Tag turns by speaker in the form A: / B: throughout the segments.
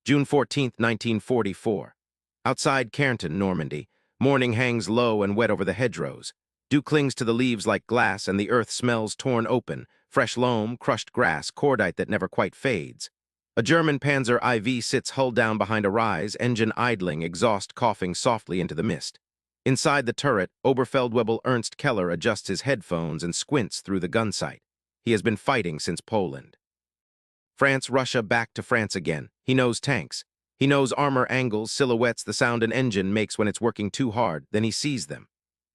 A: June 14, 1944. Outside Cairnton, Normandy, morning hangs low and wet over the hedgerows. Dew clings to the leaves like glass, and the earth smells torn open, fresh loam, crushed grass, cordite that never quite fades. A German Panzer IV sits hull down behind a rise, engine idling, exhaust coughing softly into the mist. Inside the turret, Oberfeldwebel Ernst Keller adjusts his headphones and squints through the gun sight. He has been fighting since Poland. France, Russia, back to France again. He knows tanks. He knows armor angles, silhouettes, the sound an engine makes when it's working too hard. Then he sees them.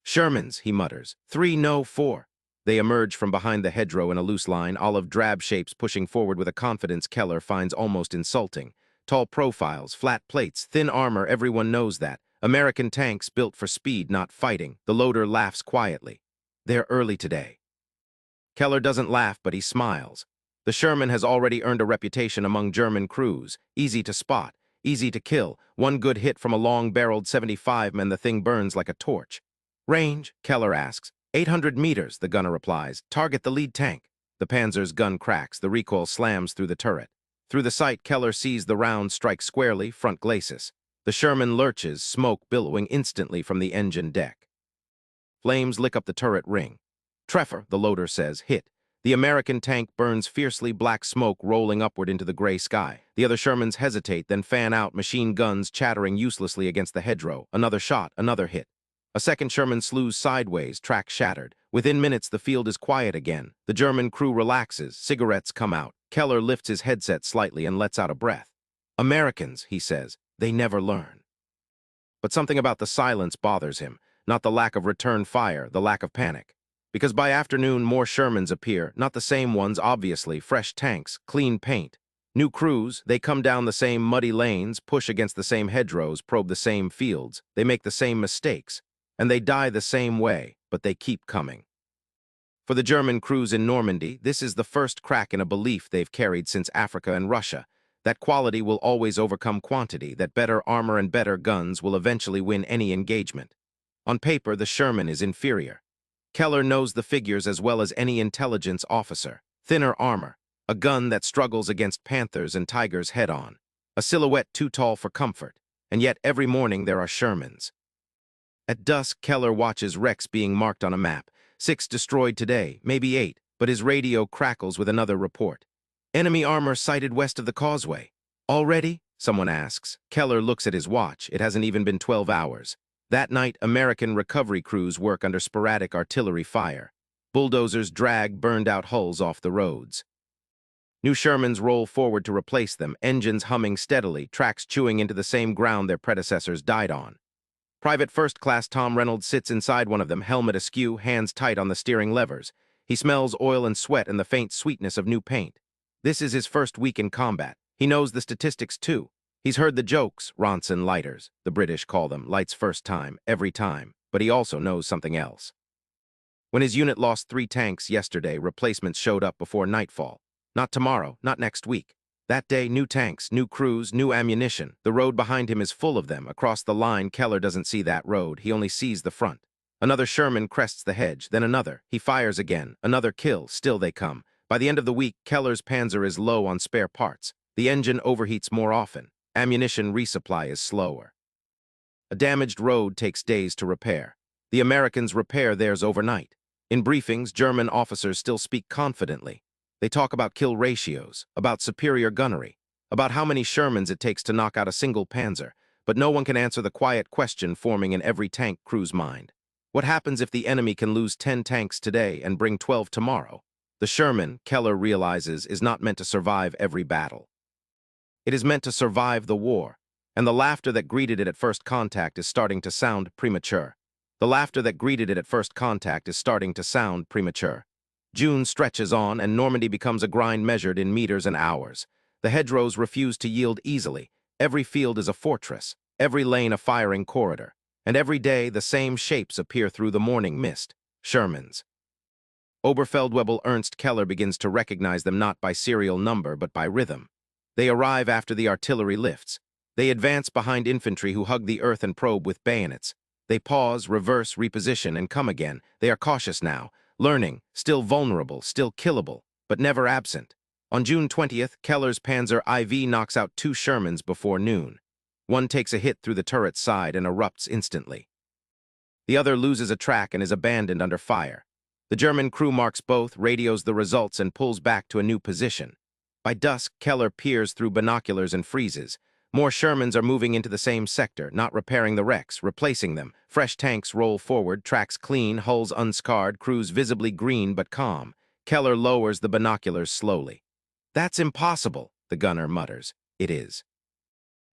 A: Shermans, he mutters. 3, no, 4. They emerge from behind the hedgerow in a loose line, olive drab shapes pushing forward with a confidence Keller finds almost insulting. Tall profiles, flat plates, thin armor, everyone knows that. American tanks built for speed, not fighting. The loader laughs quietly. They're early today. Keller doesn't laugh, but he smiles. The Sherman has already earned a reputation among German crews. Easy to spot, easy to kill. One good hit from a long-barreled 75 and the thing burns like a torch. Range? Keller asks. 800 meters, the gunner replies. Target the lead tank. The Panzer's gun cracks. The recoil slams through the turret. Through the sight, Keller sees the round strike squarely, front glacis. The Sherman lurches, smoke billowing instantly from the engine deck. Flames lick up the turret ring. Treffer, the loader says. Hit. The American tank burns fiercely, black smoke rolling upward into the gray sky. The other Shermans hesitate, then fan out, machine guns chattering uselessly against the hedgerow. Another shot, another hit. A second Sherman slews sideways, track shattered. Within minutes, the field is quiet again. The German crew relaxes, cigarettes come out. Keller lifts his headset slightly and lets out a breath. Americans, he says, they never learn. But something about the silence bothers him, not the lack of return fire, the lack of panic. Because by afternoon, more Shermans appear, not the same ones, obviously, fresh tanks, clean paint. New crews, they come down the same muddy lanes, push against the same hedgerows, probe the same fields. They make the same mistakes, and they die the same way, but they keep coming. For the German crews in Normandy, this is the first crack in a belief they've carried since Africa and Russia, that quality will always overcome quantity, that better armor and better guns will eventually win any engagement. On paper, the Sherman is inferior. Keller knows the figures as well as any intelligence officer. Thinner armor, a gun that struggles against panthers and tigers head-on, a silhouette too tall for comfort, and yet every morning there are Shermans. At dusk, Keller watches wrecks being marked on a map. 6 destroyed today, maybe 8, but his radio crackles with another report. Enemy armor sighted west of the causeway. Already? Someone asks. Keller looks at his watch. It hasn't even been 12 hours. That night, American recovery crews work under sporadic artillery fire. Bulldozers drag burned-out hulls off the roads. New Shermans roll forward to replace them, engines humming steadily, tracks chewing into the same ground their predecessors died on. Private First Class Tom Reynolds sits inside one of them, helmet askew, hands tight on the steering levers. He smells oil and sweat and the faint sweetness of new paint. This is his first week in combat. He knows the statistics, too. He's heard the jokes, Ronson lighters, the British call them, lights first time, every time, but he also knows something else. When his unit lost 3 tanks yesterday, replacements showed up before nightfall. Not tomorrow, not next week. That day, new tanks, new crews, new ammunition. The road behind him is full of them. Across the line, Keller doesn't see that road. He only sees the front. Another Sherman crests the hedge, then another. He fires again. Another kill. Still they come. By the end of the week, Keller's Panzer is low on spare parts. The engine overheats more often. Ammunition resupply is slower. A damaged road takes days to repair. The Americans repair theirs overnight. In briefings, German officers still speak confidently. They talk about kill ratios, about superior gunnery, about how many Shermans it takes to knock out a single Panzer, but no one can answer the quiet question forming in every tank crew's mind. What happens if the enemy can lose 10 tanks today and bring 12 tomorrow? The Sherman, Keller realizes, is not meant to survive every battle. It is meant to survive the war, and the laughter that greeted it at first contact is starting to sound premature. The laughter that greeted it at first contact is starting to sound premature. June stretches on, and Normandy becomes a grind measured in meters and hours. The hedgerows refuse to yield easily. Every field is a fortress, every lane a firing corridor, and every day the same shapes appear through the morning mist, Shermans. Oberfeldwebel Ernst Keller begins to recognize them not by serial number but by rhythm. They arrive after the artillery lifts. They advance behind infantry who hug the earth and probe with bayonets. They pause, reverse, reposition, and come again. They are cautious now, learning, still vulnerable, still killable, but never absent. On June 20th, Keller's Panzer IV knocks out 2 Shermans before noon. One takes a hit through the turret's side and erupts instantly. The other loses a track and is abandoned under fire. The German crew marks both, radios the results, and pulls back to a new position. By dusk, Keller peers through binoculars and freezes. More Shermans are moving into the same sector, not repairing the wrecks, replacing them. Fresh tanks roll forward, tracks clean, hulls unscarred, crews visibly green but calm. Keller lowers the binoculars slowly. "That's impossible," the gunner mutters. It is.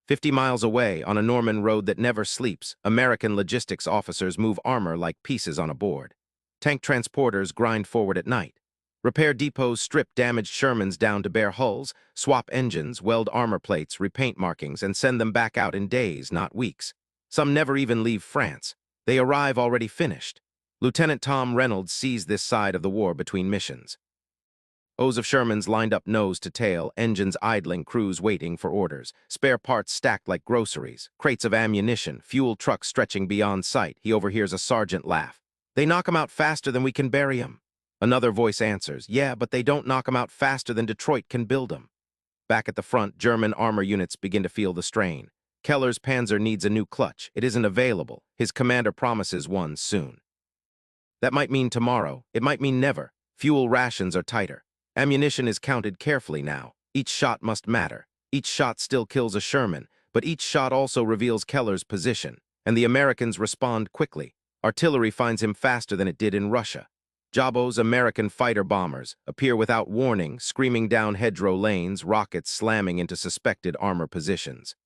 A: 50 miles away, on a Norman road that never sleeps, American logistics officers move armor like pieces on a board. Tank transporters grind forward at night. Repair depots strip damaged Shermans down to bare hulls, swap engines, weld armor plates, repaint markings, and send them back out in days, not weeks. Some never even leave France. They arrive already finished. Lieutenant Tom Reynolds sees this side of the war between missions. O's of Shermans lined up nose to tail, engines idling, crews waiting for orders, spare parts stacked like groceries, crates of ammunition, fuel trucks stretching beyond sight. He overhears a sergeant laugh. "They knock 'em out faster than we can bury 'em." Another voice answers, "Yeah, but they don't knock 'em out faster than Detroit can build 'em." Back at the front, German armor units begin to feel the strain. Keller's Panzer needs a new clutch. It isn't available. His commander promises one soon. That might mean tomorrow. It might mean never. Fuel rations are tighter. Ammunition is counted carefully now. Each shot must matter. Each shot still kills a Sherman, but each shot also reveals Keller's position, and the Americans respond quickly. Artillery finds him faster than it did in Russia. Jabo's American fighter bombers appear without warning, screaming down hedgerow lanes, rockets slamming into suspected armor positions.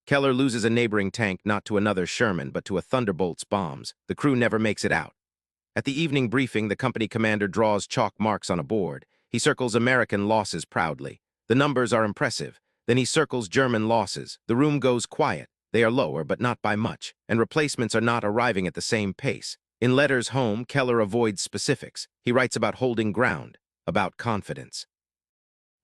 A: Keller loses a neighboring tank not to another Sherman, but to a Thunderbolt's bombs. The crew never makes it out. At the evening briefing, the company commander draws chalk marks on a board. He circles American losses proudly. The numbers are impressive. Then he circles German losses. The room goes quiet. They are lower, but not by much, and replacements are not arriving at the same pace. In letters home, Keller avoids specifics. He writes about holding ground, about confidence,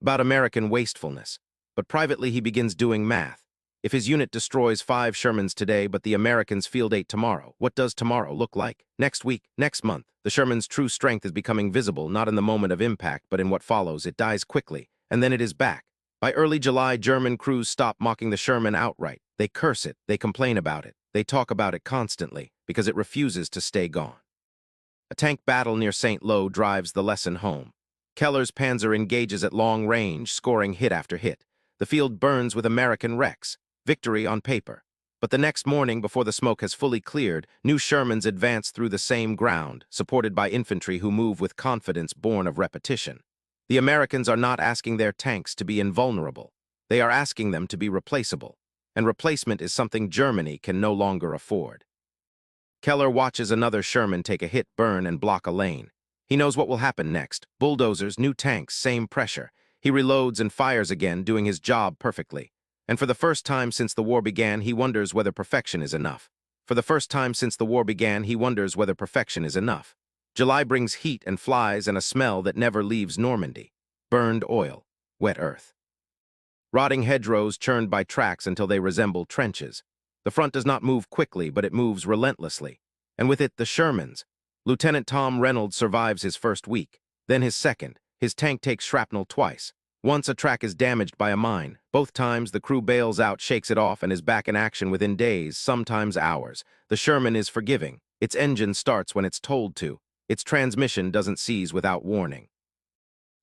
A: about American wastefulness. But privately, he begins doing math. If his unit destroys 5 Shermans today, but the Americans field 8 tomorrow, what does tomorrow look like? Next week, next month, the Sherman's true strength is becoming visible, not in the moment of impact, but in what follows. It dies quickly, and then it is back. By early July, German crews stop mocking the Sherman outright. They curse it, they complain about it, they talk about it constantly, because it refuses to stay gone. A tank battle near St. Lo drives the lesson home. Keller's Panzer engages at long range, scoring hit after hit. The field burns with American wrecks. Victory on paper. But the next morning, before the smoke has fully cleared, new Shermans advance through the same ground, supported by infantry who move with confidence born of repetition. The Americans are not asking their tanks to be invulnerable. They are asking them to be replaceable. And replacement is something Germany can no longer afford. Keller watches another Sherman take a hit, burn, and block a lane. He knows what will happen next. Bulldozers, new tanks, same pressure. He reloads and fires again, doing his job perfectly. And for the first time since the war began, he wonders whether perfection is enough. For the first time since the war began, he wonders whether perfection is enough. July brings heat and flies and a smell that never leaves Normandy. Burned oil, wet earth. Rotting hedgerows churned by tracks until they resemble trenches. The front does not move quickly, but it moves relentlessly. And with it, the Shermans. Lieutenant Tom Reynolds survives his first week, then his second. His tank takes shrapnel twice. Once a track is damaged by a mine. Both times the crew bails out, shakes it off, and is back in action within days, sometimes hours. The Sherman is forgiving. Its engine starts when it's told to. Its transmission doesn't seize without warning.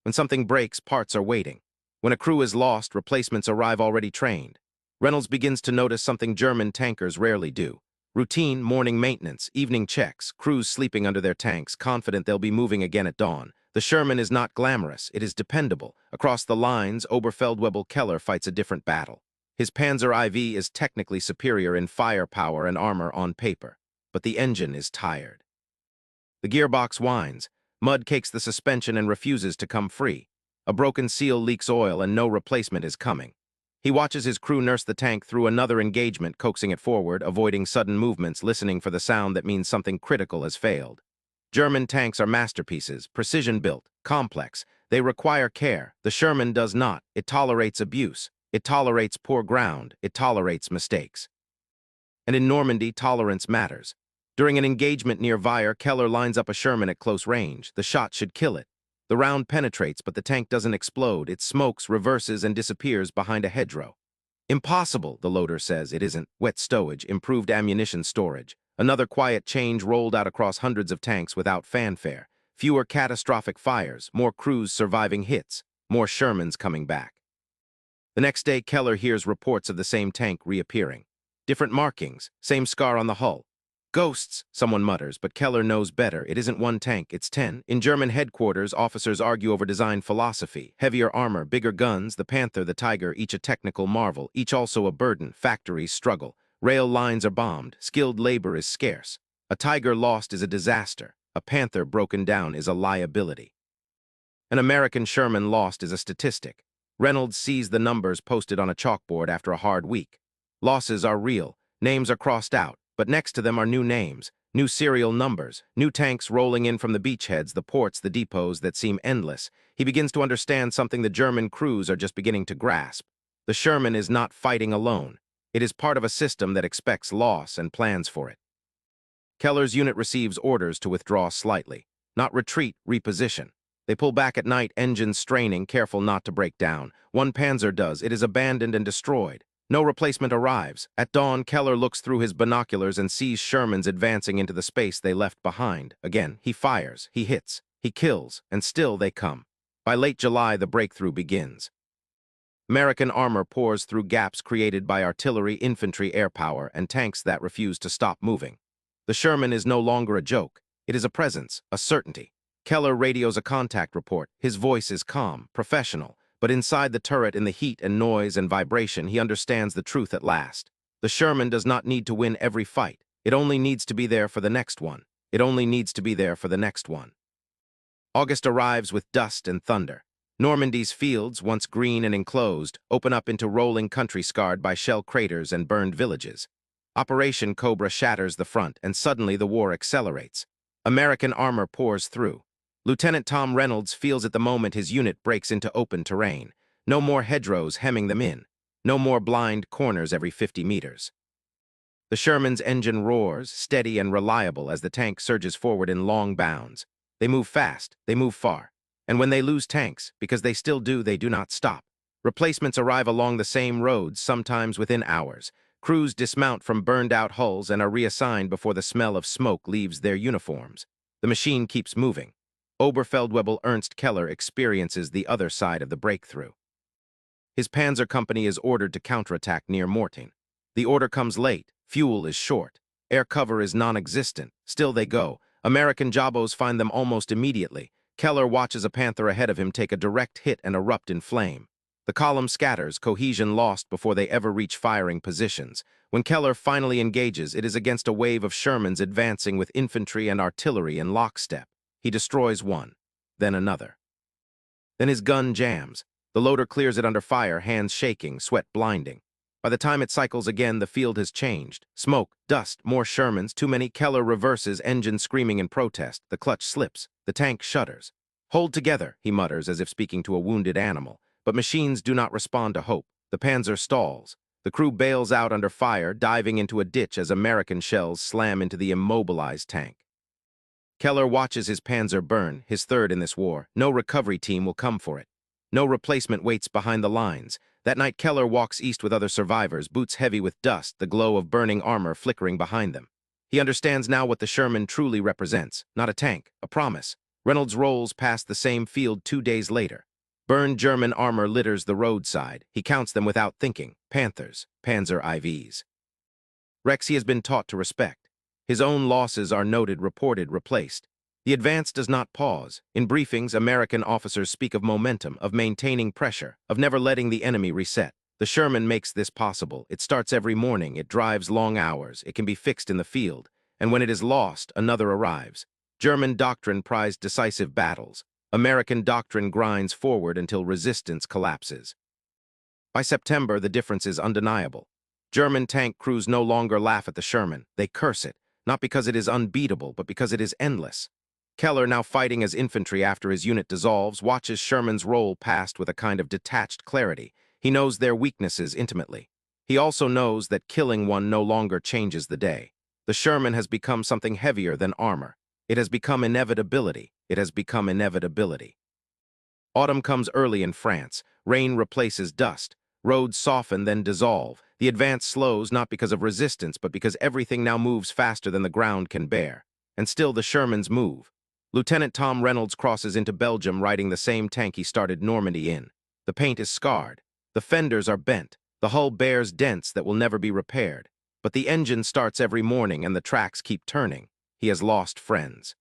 A: When something breaks, parts are waiting. When a crew is lost, replacements arrive already trained. Reynolds begins to notice something German tankers rarely do. Routine morning maintenance, evening checks, crews sleeping under their tanks, confident they'll be moving again at dawn. The Sherman is not glamorous, it is dependable. Across the lines, Oberfeldwebel Keller fights a different battle. His Panzer IV is technically superior in firepower and armor on paper, but the engine is tired. The gearbox whines, mud cakes the suspension and refuses to come free. A broken seal leaks oil and no replacement is coming. He watches his crew nurse the tank through another engagement, coaxing it forward, avoiding sudden movements, listening for the sound that means something critical has failed. German tanks are masterpieces, precision-built, complex. They require care. The Sherman does not. It tolerates abuse. It tolerates poor ground. It tolerates mistakes. And in Normandy, tolerance matters. During an engagement near Vire, Keller lines up a Sherman at close range. The shot should kill it. The round penetrates, but the tank doesn't explode. It smokes, reverses, and disappears behind a hedgerow. Impossible, the loader says. It isn't. Wet stowage, improved ammunition storage. Another quiet change rolled out across hundreds of tanks without fanfare. Fewer catastrophic fires, more crews surviving hits, more Shermans coming back. The next day, Keller hears reports of the same tank reappearing. Different markings, same scar on the hull. Ghosts, someone mutters, but Keller knows better. It isn't one tank, it's 10. In German headquarters, officers argue over design philosophy. Heavier armor, bigger guns, the Panther, the Tiger, each a technical marvel, each also a burden. Factories struggle. Rail lines are bombed. Skilled labor is scarce. A Tiger lost is a disaster. A Panther broken down is a liability. An American Sherman lost is a statistic. Reynolds sees the numbers posted on a chalkboard after a hard week. Losses are real. Names are crossed out. But next to them are new names, new serial numbers, new tanks rolling in from the beachheads, the ports, the depots that seem endless. He begins to understand something the German crews are just beginning to grasp. The Sherman is not fighting alone. It is part of a system that expects loss and plans for it. Keller's unit receives orders to withdraw slightly. Not retreat, reposition. They pull back at night, engines straining, careful not to break down. One Panzer does. It is abandoned and destroyed. No replacement arrives. At dawn, Keller looks through his binoculars and sees Shermans advancing into the space they left behind. Again, he fires, he hits, he kills, and still they come. By late July, the breakthrough begins. American armor pours through gaps created by artillery, infantry, air power, and tanks that refuse to stop moving. The Sherman is no longer a joke. It is a presence, a certainty. Keller radios a contact report. His voice is calm, professional. But inside the turret, in the heat and noise and vibration, he understands the truth at last. The Sherman does not need to win every fight. It only needs to be there for the next one. It only needs to be there for the next one. August arrives with dust and thunder. Normandy's fields, once green and enclosed, open up into rolling country scarred by shell craters and burned villages. Operation Cobra shatters the front, and suddenly the war accelerates. American armor pours through. Lieutenant Tom Reynolds feels at the moment his unit breaks into open terrain. No more hedgerows hemming them in. No more blind corners every 50 meters. The Sherman's engine roars, steady and reliable as the tank surges forward in long bounds. They move fast, they move far. And when they lose tanks, because they still do, they do not stop. Replacements arrive along the same roads, sometimes within hours. Crews dismount from burned-out hulls and are reassigned before the smell of smoke leaves their uniforms. The machine keeps moving. Oberfeldwebel Ernst Keller experiences the other side of the breakthrough. His Panzer company is ordered to counterattack near Mortain. The order comes late, fuel is short, air cover is non-existent. Still they go. American Jabos find them almost immediately. Keller watches a Panther ahead of him take a direct hit and erupt in flame. The column scatters, cohesion lost before they ever reach firing positions. When Keller finally engages, it is against a wave of Shermans advancing with infantry and artillery in lockstep. He destroys one, then another. Then his gun jams. The loader clears it under fire, hands shaking, sweat blinding. By the time it cycles again, the field has changed. Smoke, dust, more Shermans, too many. Keller reverses, engine screaming in protest. The clutch slips. The tank shudders. Hold together, he mutters as if speaking to a wounded animal. But machines do not respond to hope. The Panzer stalls. The crew bails out under fire, diving into a ditch as American shells slam into the immobilized tank. Keller watches his Panzer burn, his third in this war. No recovery team will come for it. No replacement waits behind the lines. That night, Keller walks east with other survivors, boots heavy with dust, the glow of burning armor flickering behind them. He understands now what the Sherman truly represents. Not a tank, a promise. Reynolds rolls past the same field 2 days later. Burned German armor litters the roadside. He counts them without thinking. Panthers, Panzer IVs. Wrecks he has been taught to respect. His own losses are noted, reported, replaced. The advance does not pause. In briefings, American officers speak of momentum, of maintaining pressure, of never letting the enemy reset. The Sherman makes this possible. It starts every morning. It drives long hours. It can be fixed in the field. And when it is lost, another arrives. German doctrine prized decisive battles. American doctrine grinds forward until resistance collapses. By September, the difference is undeniable. German tank crews no longer laugh at the Sherman. They curse it. Not because it is unbeatable, but because it is endless. Keller, now fighting as infantry after his unit dissolves, watches Shermans roll past with a kind of detached clarity. He knows their weaknesses intimately. He also knows that killing one no longer changes the day. The Sherman has become something heavier than armor. It has become inevitability. It has become inevitability. Autumn comes early in France. Rain replaces dust. Roads soften, then dissolve. The advance slows not because of resistance, but because everything now moves faster than the ground can bear. And still the Shermans move. Lieutenant Tom Reynolds crosses into Belgium riding the same tank he started Normandy in. The paint is scarred. The fenders are bent. The hull bears dents that will never be repaired. But the engine starts every morning and the tracks keep turning. He has lost friends.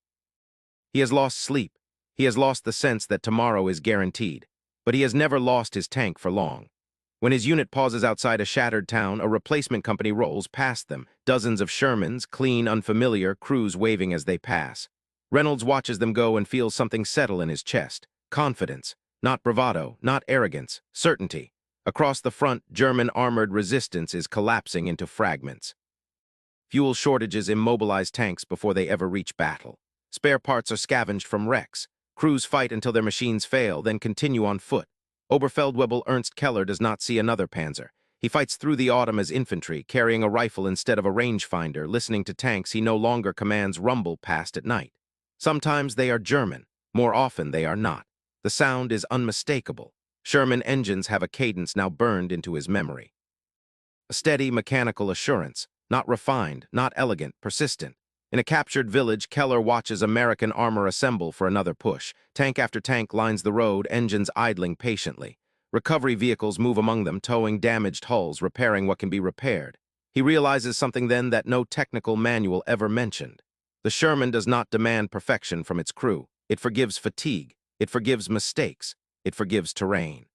A: He has lost sleep. He has lost the sense that tomorrow is guaranteed. But he has never lost his tank for long. When his unit pauses outside a shattered town, a replacement company rolls past them. Dozens of Shermans, clean, unfamiliar, crews waving as they pass. Reynolds watches them go and feels something settle in his chest. Confidence. Not bravado, not arrogance. Certainty. Across the front, German armored resistance is collapsing into fragments. Fuel shortages immobilize tanks before they ever reach battle. Spare parts are scavenged from wrecks. Crews fight until their machines fail, then continue on foot. Oberfeldwebel Ernst Keller does not see another Panzer. He fights through the autumn as infantry, carrying a rifle instead of a rangefinder, listening to tanks he no longer commands rumble past at night. Sometimes they are German. More often they are not. The sound is unmistakable. Sherman engines have a cadence now burned into his memory. A steady, mechanical assurance, not refined, not elegant, persistent. In a captured village, Keller watches American armor assemble for another push. Tank after tank lines the road, engines idling patiently. Recovery vehicles move among them, towing damaged hulls, repairing what can be repaired. He realizes something then that no technical manual ever mentioned. The Sherman does not demand perfection from its crew. It forgives fatigue. It forgives mistakes. It forgives terrain.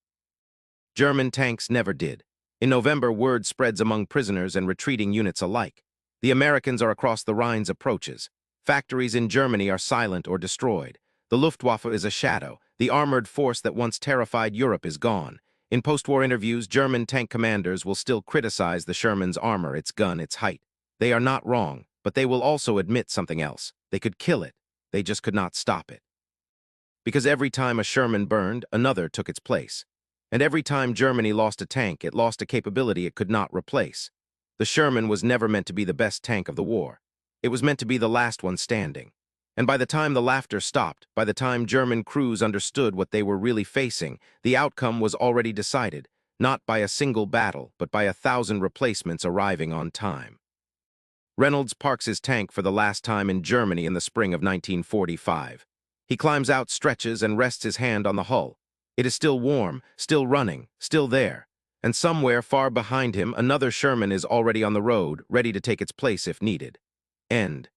A: German tanks never did. In November, word spreads among prisoners and retreating units alike. The Americans are across the Rhine's approaches. Factories in Germany are silent or destroyed. The Luftwaffe is a shadow. The armored force that once terrified Europe is gone. In post-war interviews, German tank commanders will still criticize the Sherman's armor, its gun, its height. They are not wrong, but they will also admit something else. They could kill it. They just could not stop it. Because every time a Sherman burned, another took its place. And every time Germany lost a tank, it lost a capability it could not replace. The Sherman was never meant to be the best tank of the war. It was meant to be the last one standing. And by the time the laughter stopped, by the time German crews understood what they were really facing, the outcome was already decided, not by a single battle, but by 1,000 replacements arriving on time. Reynolds parks his tank for the last time in Germany in the spring of 1945. He climbs out, stretches, and rests his hand on the hull. It is still warm, still running, still there. And somewhere far behind him, another Sherman is already on the road, ready to take its place if needed. End.